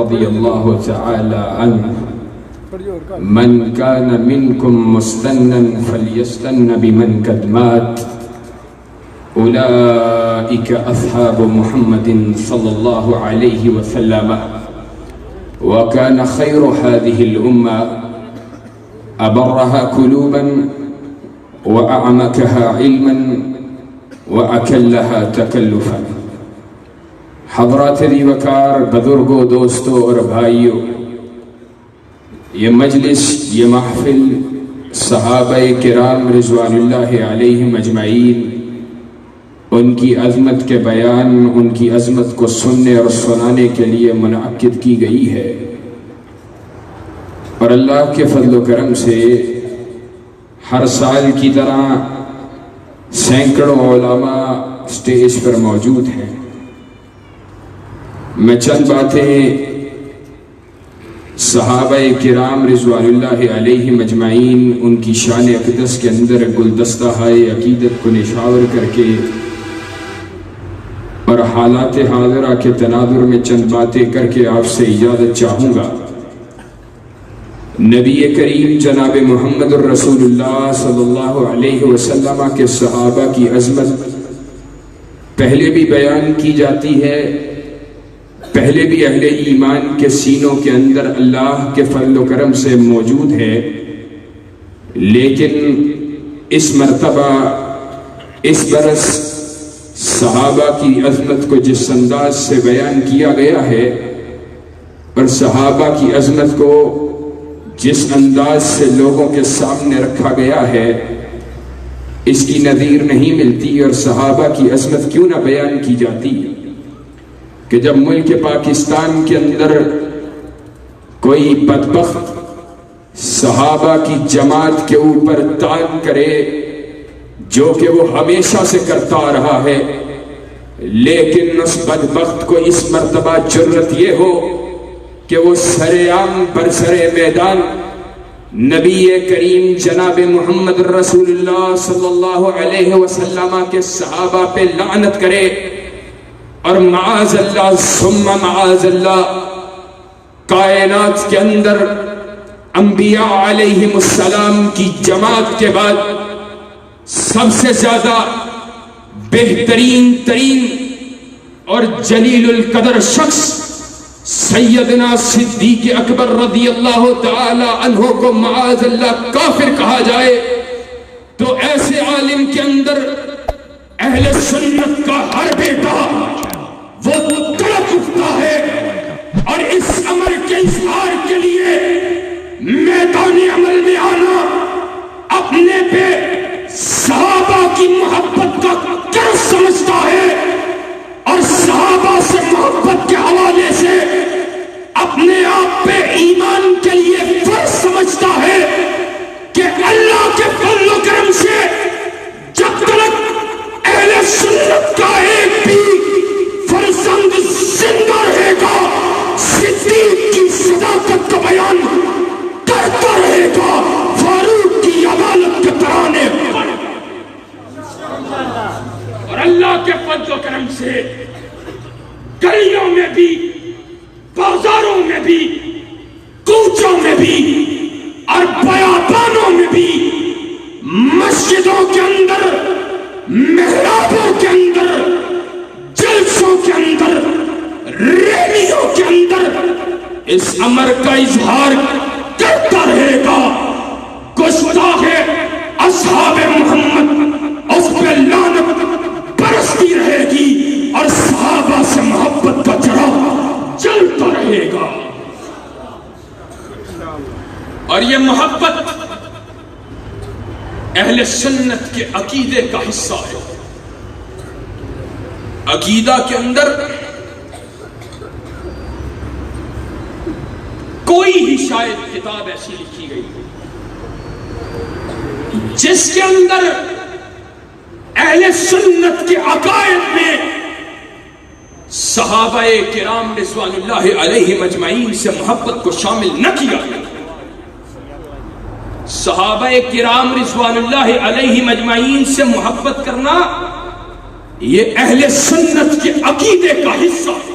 رضی اللہ تعالی عنہ من كان منكم مستنا فليستن بمن قد مات أولئك أصحاب محمد صلى الله عليه وسلم وكان خير هذه الأمة أبرها قلوبا وأعمقها علما وأكلها تكلفا. حضرات ذی وقار بزرگوں، دوستوں اور بھائیوں، یہ مجلس، یہ محفل صحابہ کرام رضوان اللہ علیہم اجمعین، ان کی عظمت کے بیان، ان کی عظمت کو سننے اور سنانے کے لیے منعقد کی گئی ہے. اور اللہ کے فضل و کرم سے ہر سال کی طرح سینکڑوں علماء سٹیج پر موجود ہیں. میں چند باتیں صحابہ کرام رضوان اللہ علیہم اجمعین، ان کی شان اقدس کے اندر گلدستہ عقیدت کو نشاور کر کے اور حالات حاضرہ کے تناظر میں چند باتیں کر کے آپ سے اجازت چاہوں گا. نبی کریم جناب محمد الرسول اللہ صلی اللہ علیہ وسلم کے صحابہ کی عظمت پہلے بھی بیان کی جاتی ہے، پہلے بھی اہل ایمان کے سینوں کے اندر اللہ کے فضل و کرم سے موجود ہے، لیکن اس مرتبہ اس برس صحابہ کی عظمت کو جس انداز سے بیان کیا گیا ہے اور صحابہ کی عظمت کو جس انداز سے لوگوں کے سامنے رکھا گیا ہے، اس کی نظیر نہیں ملتی. اور صحابہ کی عظمت کیوں نہ بیان کی جاتی کہ جب ملک پاکستان کے اندر کوئی بدبخت صحابہ کی جماعت کے اوپر طعن کرے، جو کہ وہ ہمیشہ سے کرتا رہا ہے، لیکن اس بدبخت کو اس مرتبہ جرأت یہ ہو کہ وہ سرعام برسر میدان نبی کریم جناب محمد رسول اللہ صلی اللہ علیہ وسلم کے صحابہ پہ لعنت کرے اور معاذ اللہ ثم معاذ اللہ کائنات کے اندر انبیاء علیہم السلام کی جماعت کے بعد سب سے زیادہ بہترین ترین اور جلیل القدر شخص سیدنا صدیق اکبر رضی اللہ تعالی عنہ کو معاذ اللہ کافر کہا جائے تو ایسے عالم کے اندر اہل سنت کا ہر بیٹا وہ تڑپ اٹھتا ہے اور اس امر کے اظہار کے لیے میدان عمل میں آنا، اپنے پہ صحابہ کی محبت کا قرض سمجھتا ہے اور صحابہ سے محبت کے حوالے سے اپنے آپ پہ ایمان کے لیے فرض سمجھتا ہے کہ اللہ کے فضل و کرم سے جب تک اہل سنت کا ایک بھی فرزند زندہ رہے گا، صدیق کی صداقت کا بیان کرتا رہے گا، فاروق کی عدالت کے ترانے اور اللہ کے فضل و کرم سے گلیوں میں بھی، بازاروں میں بھی، کوچوں میں بھی اور بیابانوں میں بھی، مسجدوں کے اندر، محرابوں کے اندر، جلسوں کے اندر، ریلیوں کے اندر اس امر کا اظہار کرتا رہے گا. گستاخ اصحاب محمد اس پہ لعنت برستی رہے گی اور صحابہ سے محبت کا چراغ جلتا رہے گا. اور یہ محبت اہل سنت کے عقیدے کا حصہ ہے. عقیدہ کے اندر کوئی ہی شاید کتاب ایسی لکھی گئی جس کے اندر اہل سنت کے عقائد میں صحابہ کرام رضوان اللہ علیہم اجمعین سے محبت کو شامل نہ کیا گیا. صحابہ کرام رضوان اللہ علیہم اجمعین سے محبت کرنا یہ اہل سنت کے عقیدے کا حصہ ہے.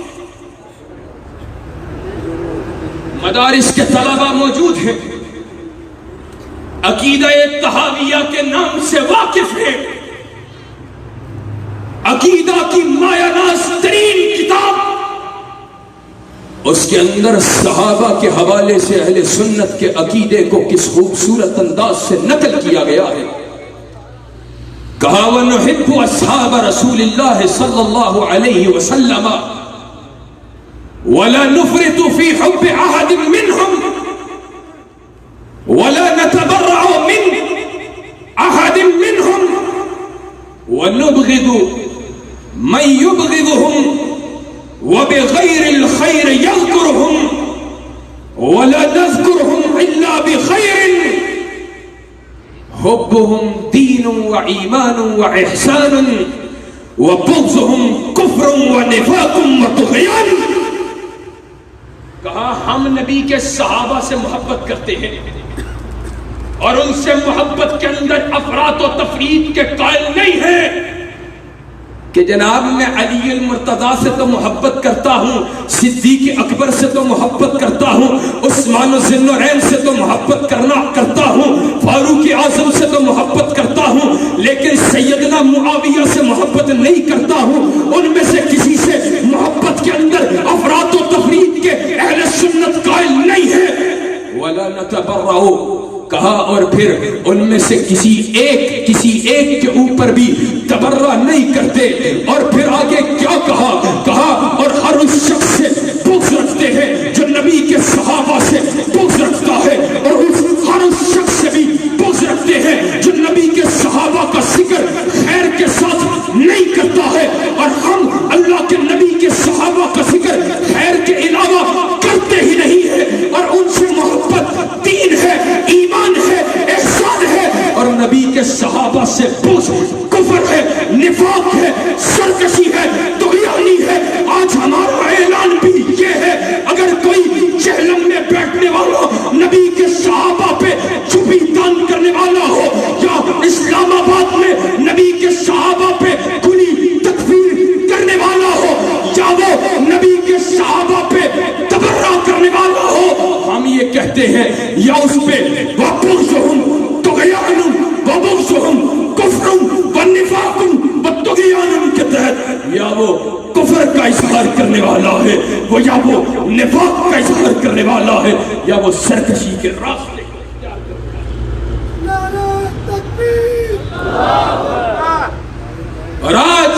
مدارس کے طلبہ موجود ہیں، عقیدہ طحاویہ کے نام سے واقف ہیں، عقیدہ کی مایہ ناز ترین کتاب، اس کے اندر صحابہ کے حوالے سے اہل سنت کے عقیدے کو کس خوبصورت انداز سے نقل کیا گیا ہے۔ کہا وَنُحِبُّ أَصْحَابَ رَسُولِ اللَّهِ صلی اللہ علیہ وسلم وَلَا نُفْرِطُ فِي حُبِّ أَحَدٍ مِّنْهُمْ وَلَا نَتَبَرَّعُ مِنْ أَحَدٍ مِّنْهُمْ وَنُبْغِضُ مَنْ يُبْغِضُهُمْ وَبِغَيْرِ الْخَيْرِ يَذْكُرُهُمْ وَلَا نَذْكُرُهُمْ إِلَّا بِخَيْرٍ حُبُّهُمْ دِينٌ وَإِيمَانٌ وَإِحْسَانٌ وَبُغْضُهُمْ كُفْرٌ وَنِفَاقٌ وَطُغْيَانٌ۔ کہا ہم نبی کے صحابہ سے محبت کرتے ہیں اور ان سے محبت کے اندر افراط و تفریط کے قائل نہیں ہیں کہ جناب میں علی المرتضیٰ سے تو محبت کرتا ہوں، صدیق اکبر سے تو محبت کرتا ہوں، عثمان ذی النورین سے تو محبت کرتا ہوں، فاروق اعظم سے تو محبت کرتا ہوں، لیکن سیدنا معاویہ سے محبت نہیں کرتا ہوں۔ ان میں سے کسی سے محبت کے اندر افراط و تفریط کے اہل سنت قائل نہیں ہے۔ وَلَا نَتَبَرَّعُ، کہا اور پھر ان میں سے کسی ایک کے اوپر بھی تبرہ نہیں کرتے، اور پھر آگے کیا کہا اور ہر اس شخص سے بغض رکھتے ہیں جو نبی کے صحابہ سے بغض رکھتا ہے، اور ہر اس شخص سے بھی بغض رکھتے ہیں جو نبی کے صحابہ کا ذکر خیر کے ساتھ نہیں کرتا ہے، اور ہم اللہ کے نبی کے صحابہ کا ذکر خیر کے علاوہ کرتے ہی نہیں ہے، اور ان سے محبت دین ہے، ایمان ہے، احسان ہے، اور نبی کے صحابہ سے بغض کفر ہے، نفاق ہے، سرکشی ہے، طغیانی ہے۔ آج ہمارا اعلان بھی یہ ہے، اگر کوئی جہلم میں بیٹھنے والا نبی کے صحابہ پہ چپی تان کرنے والا ہو، یا اسلام آباد میں نبی کے صحابہ پہ کھلی تکفیر کرنے والا ہو، یا وہ نبی کے صحابہ پہ تبرہ کرنے والا ہو، ہم یہ کہتے ہیں یا اس پہ وَبُغْضُهُمْ طُغْيَانٌ وَبُغْضُهُمْ كُفْرٌ وَنِفَاقٌ وَطُغْيَانٌ کے تحت یا وہ کفر کا اظہار کرنے والا ہے، یا وہ نفاق کا اظہار کرنے والا ہے، یا وہ سرکشی کے راستے کو اختیار کرنے والا ہے۔ نعرہ تکبیر۔ اور آج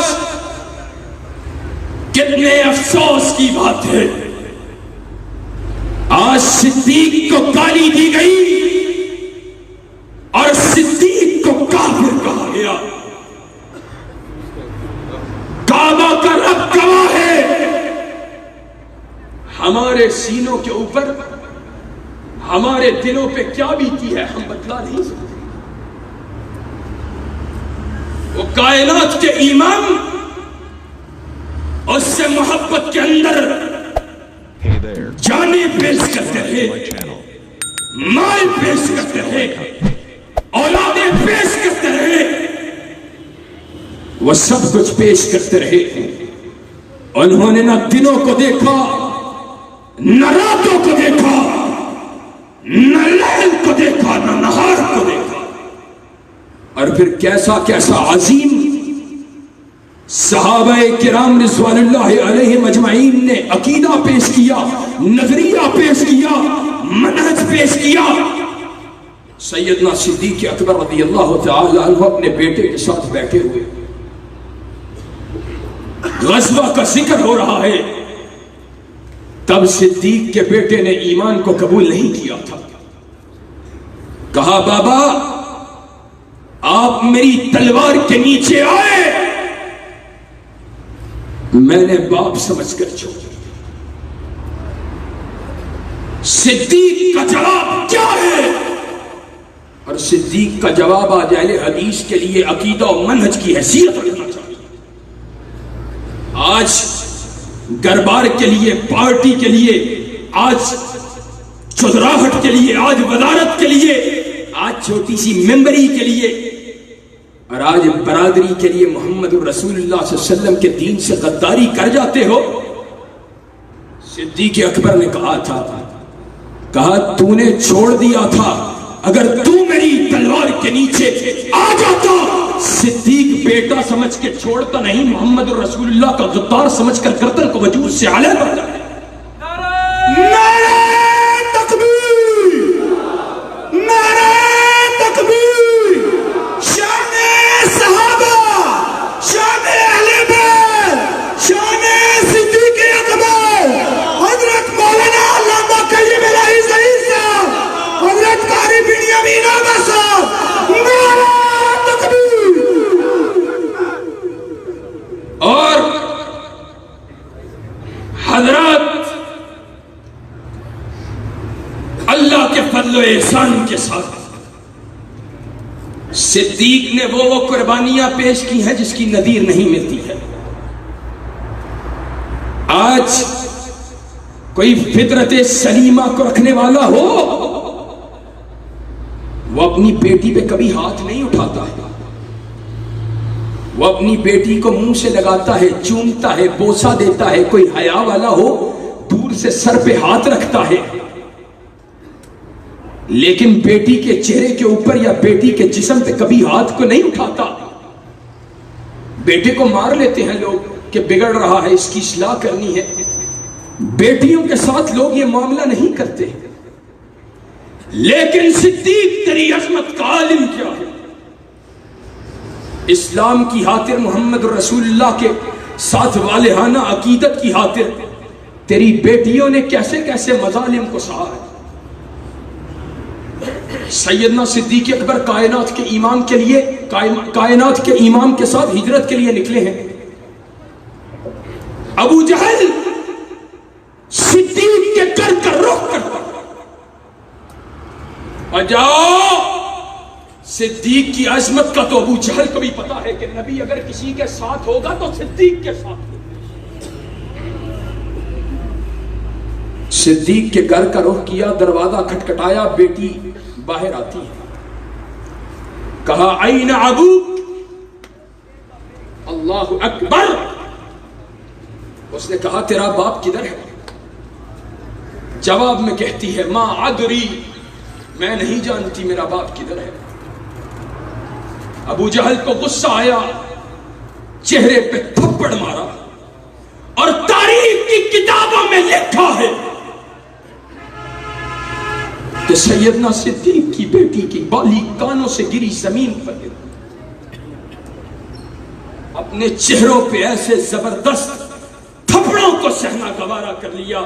کتنے افسوس کی بات ہے، آج صدیق کو گالی دی گئی اور صدیق کو کافر کہا گیا۔ کعبہ کا رب گواہ ہے، ہمارے سینوں کے اوپر ہمارے دلوں پہ کیا بیتی ہے ہم بتلا نہیں سکتے۔ وہ کائنات کے امام اس سے محبت کے اندر جانیں پیش کرتے ہیں، مال پیش کرتے ہیں، اولادیں پیش کرتے رہے، وہ سب کچھ پیش کرتے رہے۔ انہوں نے نہ دنوں کو دیکھا، نہ راتوں کو دیکھا، نہ لیل کو دیکھا، نہ نہار کو دیکھا، اور پھر کیسا عظیم صحابہ کرام رضوان اللہ علیہم اجمعین نے عقیدہ پیش کیا، نظریہ پیش کیا، منہج پیش کیا۔ سیدنا صدیق اکبر رضی اللہ تعالی عنہ اپنے بیٹے کے ساتھ بیٹھے ہوئے، غزوہ کا ذکر ہو رہا ہے، تب صدیق کے بیٹے نے ایمان کو قبول نہیں کیا تھا۔ کہا بابا آپ میری تلوار کے نیچے آئے، میں نے باپ سمجھ کر چھوڑا۔ صدیق کا جواب کیا ہے؟ اور صدیق کا جواب آج اہل حدیث کے لیے عقیدہ و منہج کی حیثیت رکھنا چاہیے۔ آج گربار کے لیے، پارٹی کے لیے، آج چودراہٹ کے لیے، آج وزارت کے لیے، آج چھوٹی سی ممبری کے لیے، اور آج برادری کے لیے محمد رسول اللہ صلی اللہ علیہ وسلم کے دین سے غداری کر جاتے ہو۔ صدیق اکبر نے کہا تھا کہا تو نے چھوڑ دیا تھا، اگر تو میری تلوار کے نیچے آ جاتا، صدیق بیٹا سمجھ کے چھوڑتا نہیں، محمد رسول اللہ کا غدار سمجھ کر گردن کو وجود سے علیہ کر جاتا۔ نعرہ تکبیر، نعرہ تکبیر، شان صحابہ، شان اہل بیت، شان صدیق اکبر، حضرت مولانا علامہ کلیم الہی ظہیر صاحب، حضرت قاری بنیامین احمد صاحب، نعرہ تکبیر۔ اور حضرات اللہ کے فضل و احسان کے ساتھ صدیق نے وہ قربانیاں پیش کی ہیں جس کی نظیر نہیں ملتی ہے۔ آج کوئی فطرت سلیمہ کو رکھنے والا ہو، وہ اپنی بیٹی پہ کبھی ہاتھ نہیں اٹھاتا ہے، وہ اپنی بیٹی کو منہ سے لگاتا ہے، چومتا ہے، بوسہ دیتا ہے۔ کوئی حیا والا ہو دور سے سر پہ ہاتھ رکھتا ہے، لیکن بیٹی کے چہرے کے اوپر یا بیٹی کے جسم پہ کبھی ہاتھ کو نہیں اٹھاتا۔ بیٹے کو مار لیتے ہیں لوگ کہ بگڑ رہا ہے، اس کی اصلاح کرنی ہے، بیٹیوں کے ساتھ لوگ یہ معاملہ نہیں کرتے۔ لیکن صدیق تیری عظمت کا عالم کیا ہے؟ اسلام کی خاطر، محمد رسول اللہ کے ساتھ والہانہ عقیدت کی خاطر تیری بیٹیوں نے کیسے کیسے مظالم کو سہا ہے۔ سیدنا صدیق اکبر کائنات کے امام کے لیے، کائنات کے امام کے ساتھ ہجرت کے لیے نکلے ہیں۔ ابو جہل صدیق کے گھر کا رخ کرتا اور جاؤ، صدیق کی عظمت کا تو ابو جہل کو بھی پتا ہے کہ نبی اگر کسی کے ساتھ ہوگا تو صدیق کے ساتھ ہوگا۔ صدیق کے گھر کا رخ کیا، دروازہ کھٹکھٹایا، بیٹی باہر آتی ہے، کہا این ابوک؟ اللہ اکبر۔ اس نے کہا تیرا باپ کدھر ہے؟ جواب میں کہتی ہے ما ادری، میں نہیں جانتی میرا باپ کدھر ہے۔ ابو جہل کو غصہ آیا، چہرے پہ تھپڑ مارا، اور تاریخ کی کتابوں میں لکھا ہے کہ سیدنا صدیق کی بیٹی کی بالی کانوں سے گری زمین پر گر، اپنے چہروں پہ ایسے زبردست تھپڑوں کو سہنا گوارا کر لیا،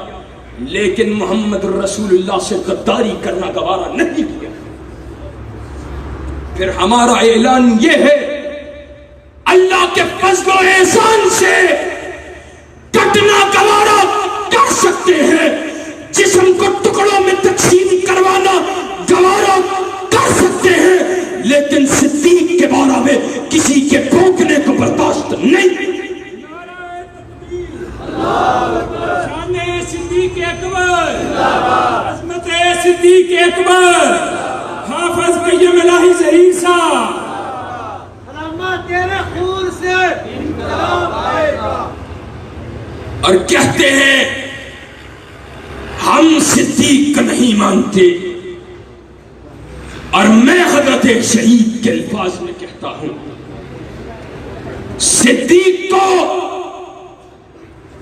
لیکن محمد رسول اللہ سے غداری کرنا گوارا نہیں کیا۔ پھر ہمارا اعلان یہ ہے، اللہ کے فضل و احسان سے کٹنا گوارا کر سکتے ہیں، جسم کو ٹکڑوں میں تقسیم کروانا گوارا کر سکتے ہیں، لیکن صدیق کے بارے میں کسی کے بھونکنے کو برداشت نہیں۔ شان صدیق اکبر، عظمت صدیق اکبر، حافظ قیم الہی ظہیر صاحب، علامہ تیرے خون سے انقلاب آئے گا۔ اور کہتے ہیں ہم صدیق کو نہیں مانتے، اور میں حضرت شہید کے الفاظ میں کہتا ہوں، صدیق کو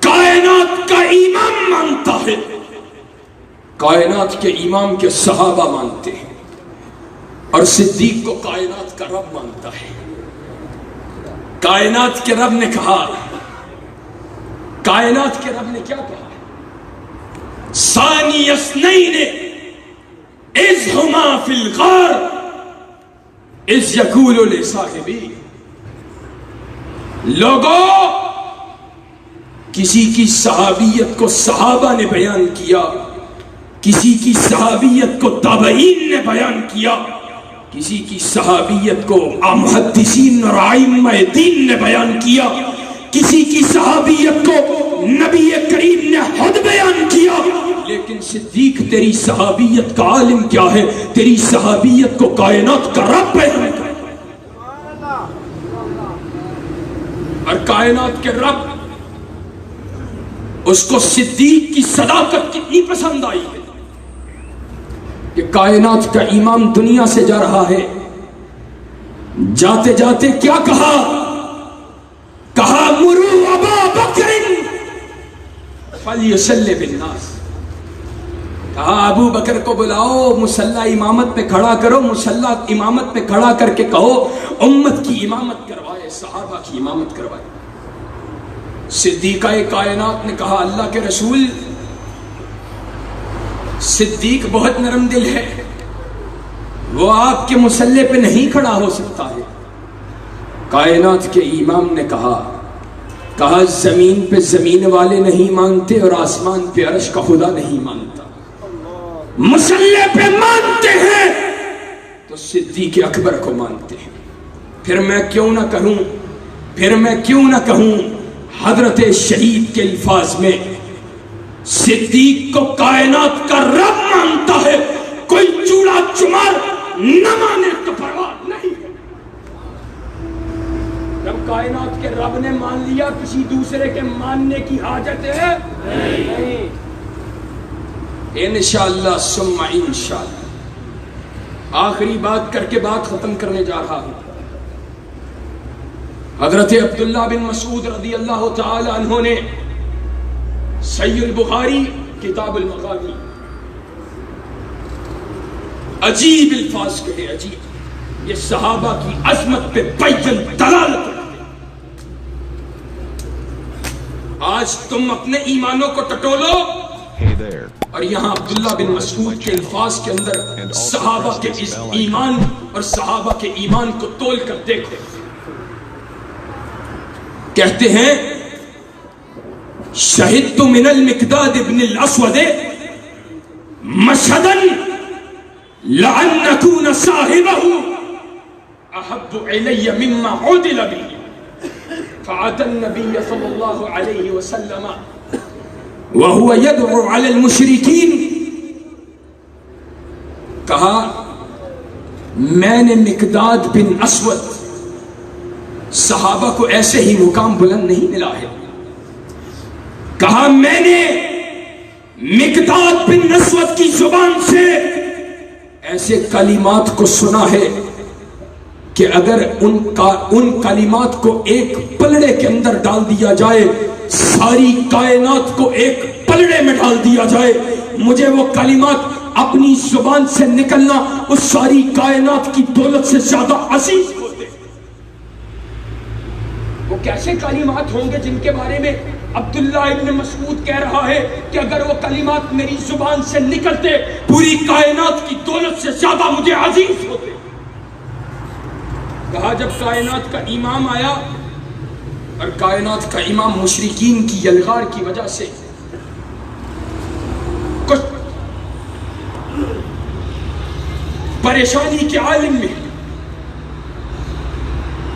کائنات کا امام مانتا ہے، کائنات کے امام کے صحابہ مانتے ہیں، اور صدیق کو کائنات کا رب مانتا ہے۔ کائنات کے رب نے کہا، کائنات کے رب نے کیا کہا؟ ثانی اثنین اذ ہما فی الغار اذ یقول لصاحبہ، لوگوں، کسی کی صحابیت کو صحابہ نے بیان کیا، کسی کی صحابیت کو تابعین نے بیان کیا، کسی کی صحابیت کو محدثین اور ائمہ دین نے بیان کیا، کسی کی صحابیت کو نبی کریم نے خود بیان کیا، لیکن صدیق تیری صحابیت کا عالم کیا ہے؟ تیری صحابیت کو کائنات کا رب بیان کرتا ہے، اور کائنات کے رب، اس کو صدیق کی صداقت کتنی پسند آئی ہے۔ کائنات کا امام دنیا سے جا رہا ہے، جاتے جاتے کیا کہا؟ کہا مرو ابا بکر فلیصلی بالناس، کہا ابو بکر کو بلاؤ، مصلی امامت پہ کھڑا کرو، مصلی امامت پہ کھڑا کر کے کہو امت کی امامت کروائے، صحابہ کی امامت کروائے۔ صدیقہ کائنات نے کہا اللہ کے رسول، صدیق بہت نرم دل ہے، وہ آپ کے مصلی پہ نہیں کھڑا ہو سکتا ہے۔ کائنات کے امام نے کہا زمین پہ زمین والے نہیں مانتے اور آسمان پہ عرش کا خدا نہیں مانتا، مصلی پہ مانتے ہیں تو صدیق اکبر کو مانتے ہیں۔ پھر میں کیوں نہ کہوں حضرت شہید کے الفاظ میں، صدیق کو کائنات کا رب مانتا ہے، کوئی چوڑا چمار نہ مانے تو پرواہ نہیں ہے۔ جب کائنات کے رب نے مان لیا، کسی دوسرے کے ماننے کی حاجت ہے نہیں۔ انشاءاللہ ثم انشاءاللہ آخری بات کر کے بات ختم کرنے جا رہا ہوں۔ حضرت عبداللہ بن مسعود رضی اللہ تعالی عنہ نے صحیح البخاری کتاب المغازی عجیب الفاظ کہے، عجیب، یہ صحابہ کی عظمت پہ بیان دلالت کرتے۔ آج تم اپنے ایمانوں کو ٹٹولو اور یہاں عبداللہ بن مسعود کے الفاظ کے اندر صحابہ کے اس ایمان اور صحابہ کے ایمان کو تول کر دیکھو۔ کہتے ہیں شہدت من المقداد ابن الاسود مشہدا لعن نکون صاحبہ احب علی مما عدل به فعاد النبی صلی اللہ علیہ وسلم وهو يدعو على المشرکین۔ کہا میں نے مقداد بن اسود، صحابہ کو ایسے ہی مقام بلند نہیں ملا ہے، کہا میں نے مقداد بن اسود کی زبان سے ایسے کلمات کو سنا ہے کہ اگر ان کلمات کو ایک پلڑے کے اندر ڈال دیا جائے، ساری کائنات کو ایک پلڑے میں ڈال دیا جائے، مجھے وہ کلمات اپنی زبان سے نکلنا اس ساری کائنات کی دولت سے زیادہ عزیز ہوتے۔ وہ کیسے کلمات ہوں گے جن کے بارے میں عبداللہ ابن مسعود کہہ رہا ہے کہ اگر وہ کلمات میری زبان سے نکلتے پوری کائنات کی دولت سے زیادہ مجھے عزیز ہوتے۔ کہا جب کائنات کا امام آیا اور کائنات کا امام مشرکین کی یلغار کی وجہ سے کچھ پریشانی کے عالم میں،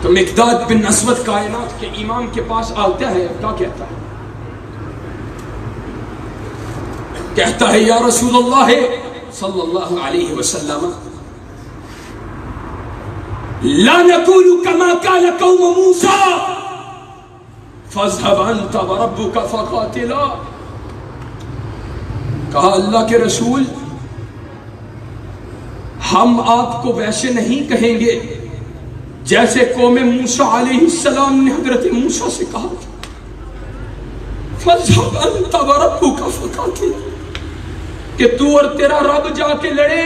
تو مقداد بن اسود کائنات کے امام کے پاس آتا ہے، کیا کہتا ہے؟ کہتا ہے یا رسول اللہ صلی اللہ علیہ وسلم لا نقول كما قال قوم موسى فاذهب انت وربك فقاتلا۔ کہا اللہ کے رسول ہم آپ کو ویسے نہیں کہیں گے جیسے قوم موسیٰ علیہ السلام نے حضرت موسیٰ سے کہا فاذهب انت وربك فقاتلا، کہ تو اور تیرا رب جا کے لڑے،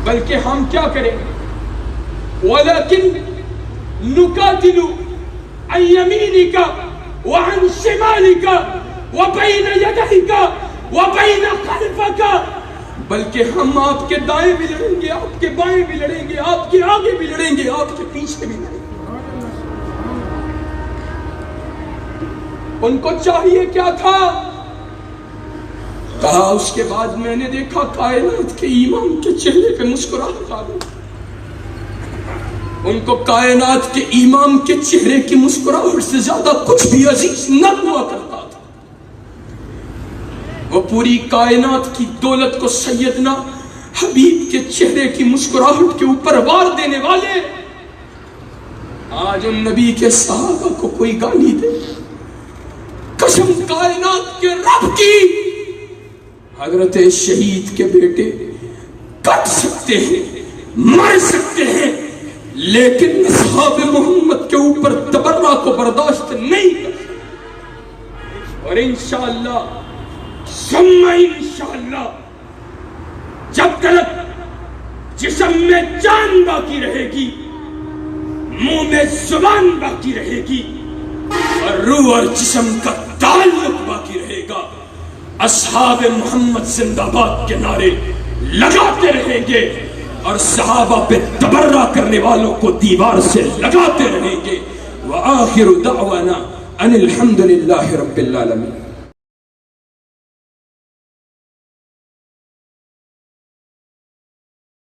بلکہ ہم کیا کریں؟ وَلَكِنْ نُقَاتِلُ عَنْ يَمِينِكَ وَعَنْ شِمَالِكَ وَبَيْنَ يَدَيْكَ وَبَيْنَ خَلْفَكَ، بلکہ ہم آپ کے دائیں بھی لڑیں گے، آپ کے بائیں بھی لڑیں گے، آپ کے آگے بھی لڑیں گے، آپ کے پیچھے بھی لڑیں گے۔ ان کو چاہیے کیا تھا؟ کہا اس کے بعد میں نے دیکھا کائنات کے امام کے چہرے پہ مسکراہٹ آ گئی۔ ان کو کائنات کے امام کے چہرے کی مسکراہٹ سے زیادہ کچھ بھی عزیز نہ ہوا کرتا تھا۔ وہ پوری کائنات کی دولت کو سیدنا حبیب کے چہرے کی مسکراہٹ کے اوپر وار دینے والے آج ان نبی کے صحابہ کو کوئی گالی دے، قسم کائنات کے رب کی حضرت شہید کے بیٹے کٹ سکتے ہیں، مر سکتے ہیں، لیکن اصحاب محمد کے اوپر تبرہ کو برداشت نہیں کر سکتے۔ اور انشاءاللہ ثم انشاءاللہ جب تک جسم میں جان باقی رہے گی، منہ میں زبان باقی رہے گی، اور روح اور جسم کا تعلق باقی رہے گا، اصحاب محمد زندہ باد کے نعرے لگاتے رہیں گے اور صحابہ پہ تبرہ کرنے والوں کو دیوار سے لگاتے رہیں گے۔ وآخر دعوانا ان الحمد للہ رب العالمین۔